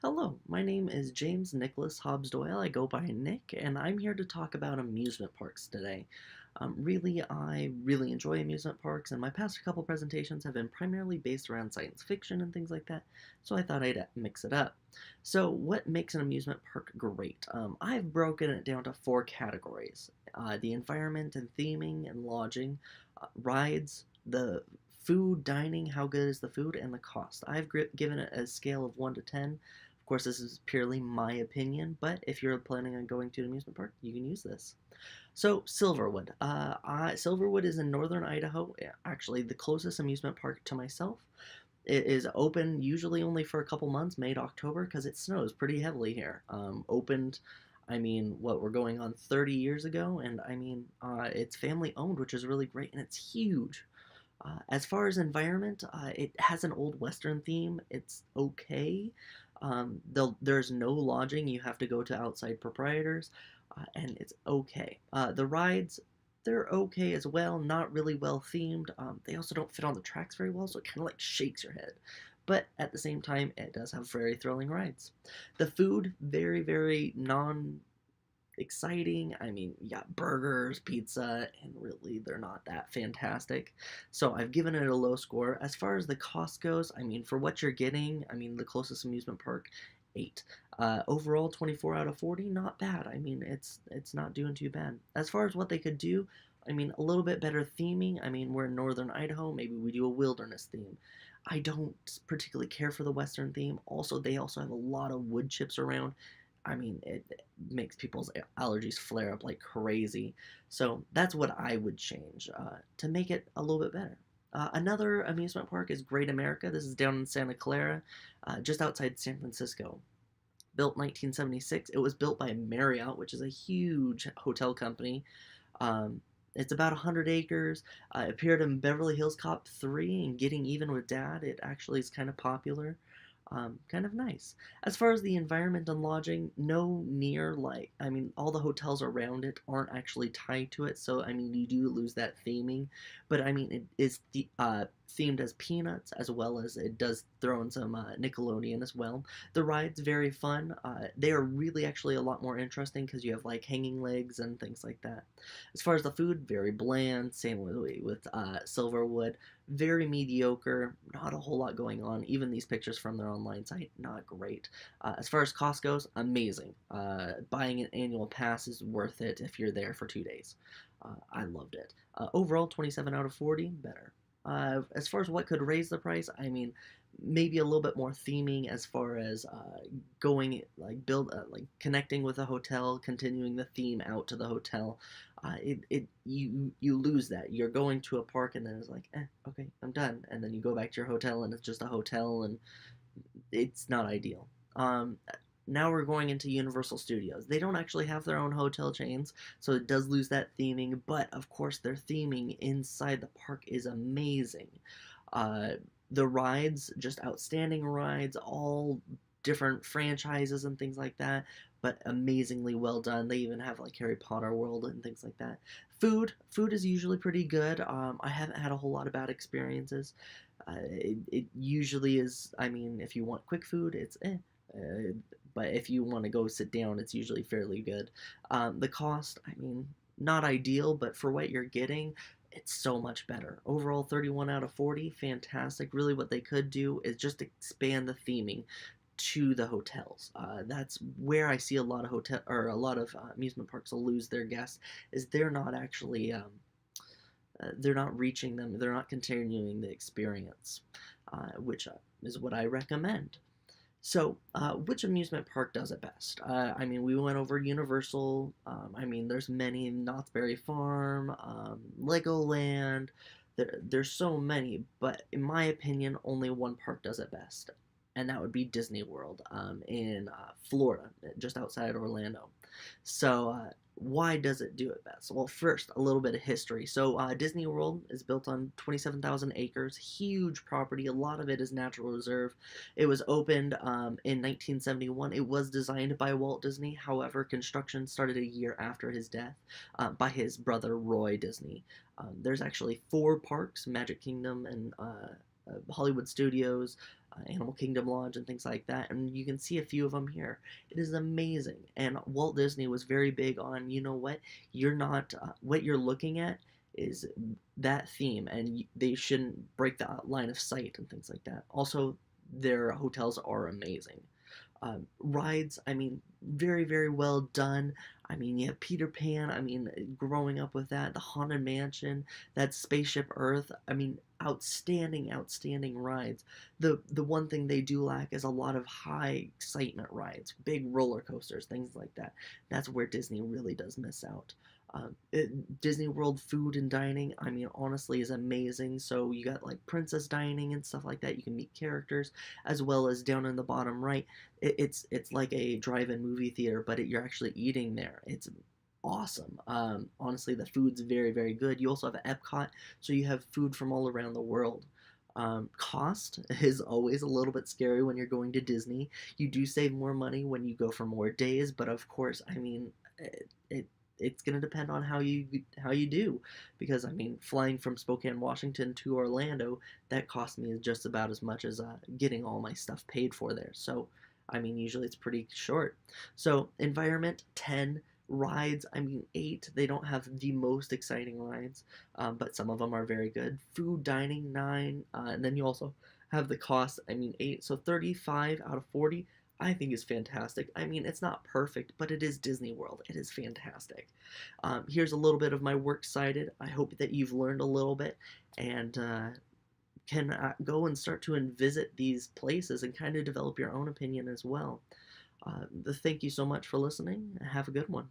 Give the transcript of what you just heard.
Hello, my name is James Nicholas Hobbs Doyle. I go by Nick, and I'm here to talk about amusement parks today. I really enjoy amusement parks, and my past couple presentations have been primarily based around science fiction and things like that, so I thought I'd mix it up. So, what makes an amusement park great? I've broken it down to four categories: the environment and theming and lodging, rides, the food, dining, how good is the food, and the cost. I've given it a scale of 1 to 10. Of course, this is purely my opinion, but if you're planning on going to an amusement park, you can use this. So, Silverwood. Silverwood is in northern Idaho, actually, the closest amusement park to myself. It is open usually only for a couple months, May to October, because it snows pretty heavily here. Opened, what we're going on 30 years ago, and it's family owned, which is really great, and it's huge. As far as environment, it has an old Western theme. It's okay. There's no lodging. You have to go to outside proprietors, and it's okay. The rides, they're okay as well. Not really well themed. They also don't fit on the tracks very well, so it kind of like shakes your head. But at the same time, it does have very thrilling rides. The food, very, very non exciting. You got burgers, pizza, and really they're not that fantastic. So I've given it a low score. As far as the cost goes, for what you're getting, the closest amusement park, 8. Overall, 24 out of 40, not bad. It's not doing too bad. As far as what they could do, a little bit better theming. We're in northern Idaho. Maybe we do a wilderness theme. I don't particularly care for the western theme. Also, they also have a lot of wood chips around. It makes people's allergies flare up like crazy. So that's what I would change to make it a little bit better. Another amusement park is Great America. This is down in Santa Clara, just outside San Francisco. Built 1976. It was built by Marriott, which is a huge hotel company. It's about 100 acres. It appeared in Beverly Hills Cop 3 and Getting Even with Dad. It actually is kind of popular. Kind of nice. As far as the environment and lodging, no near like, all the hotels around it aren't actually tied to it, so you do lose that theming. But it is themed as Peanuts, as well as it does throw in some Nickelodeon as well. The ride's very fun. They are really actually a lot more interesting because you have like hanging legs and things like that. As far as the food, very bland. Same with Silverwood, very mediocre, not a whole lot going on. Even these pictures from their online site, not great. As far as cost goes, amazing. Buying an annual pass is worth it if you're there for 2 days. I loved it. Overall, 27 out of 40, better. As far as what could raise the price, maybe a little bit more theming as far as going like connecting with a hotel, continuing the theme out to the hotel. You lose that. You're going to a park and then it's like, okay, I'm done, and then you go back to your hotel and it's just a hotel and it's not ideal. Now we're going into Universal Studios. They don't actually have their own hotel chains, so it does lose that theming, but of course their theming inside the park is amazing. Uh, the rides, just outstanding rides, all different franchises and things like that, but amazingly well done. They even have like Harry Potter World and things like that. Food is usually pretty good. I haven't had a whole lot of bad experiences. It usually is. If you want quick food, it's but if you want to go sit down, it's usually fairly good. The cost, not ideal, but for what you're getting, it's so much better. Overall, 31 out of 40, fantastic. Really, what they could do is just expand the theming to the hotels. That's where I see a lot of amusement parks will lose their guests, is they're not actually they're not reaching them. They're not continuing the experience, which is what I recommend. So, which amusement park does it best? We went over Universal. There's many: Knott's Berry Farm, Legoland. There's so many, but in my opinion, only one park does it best, and that would be Disney World in Florida, just outside Orlando. So, why does it do it best? Well, first, a little bit of history. So, Disney World is built on 27,000 acres, huge property. A lot of it is natural reserve. It was opened in 1971. It was designed by Walt Disney. However, construction started a year after his death by his brother Roy Disney. There's actually 4 parks: Magic Kingdom and Hollywood Studios, Animal Kingdom Lodge and things like that, and you can see a few of them here. It is amazing, and Walt Disney was very big on, you know what, you're not, what you're looking at is that theme, and they shouldn't break the line of sight and things like that. Also, their hotels are amazing. Rides, I mean, very, very well done. I mean, you have Peter Pan. I mean, growing up with that, the Haunted Mansion, that Spaceship Earth. I mean, outstanding, outstanding rides. The one thing they do lack is a lot of high excitement rides, big roller coasters, things like that. That's where Disney really does miss out. Disney World food and dining, I mean, honestly, is amazing. So you got like princess dining and stuff like that. You can meet characters, as well as down in the bottom right, it's like a drive-in movie theater, but you're actually eating there. It's awesome. Honestly, the food's very, very good. You also have Epcot, so you have food from all around the world. Cost is always a little bit scary when you're going to Disney. You do save more money when you go for more days, but of course, I mean, it it's going to depend on how you do, because I mean, flying from Spokane, Washington to Orlando, that cost me just about as much as getting all my stuff paid for there. So I mean, usually it's pretty short. So environment 10, rides, I mean 8. They don't have the most exciting rides, but some of them are very good. Food dining 9, and then you also have the cost. I mean 8. So 35 out of 40. I think is fantastic. I mean, it's not perfect, but it is Disney World. It is fantastic. Here's a little bit of my works cited. I hope that you've learned a little bit and can go and start to visit these places and kind of develop your own opinion as well. Thank you so much for listening. Have a good one.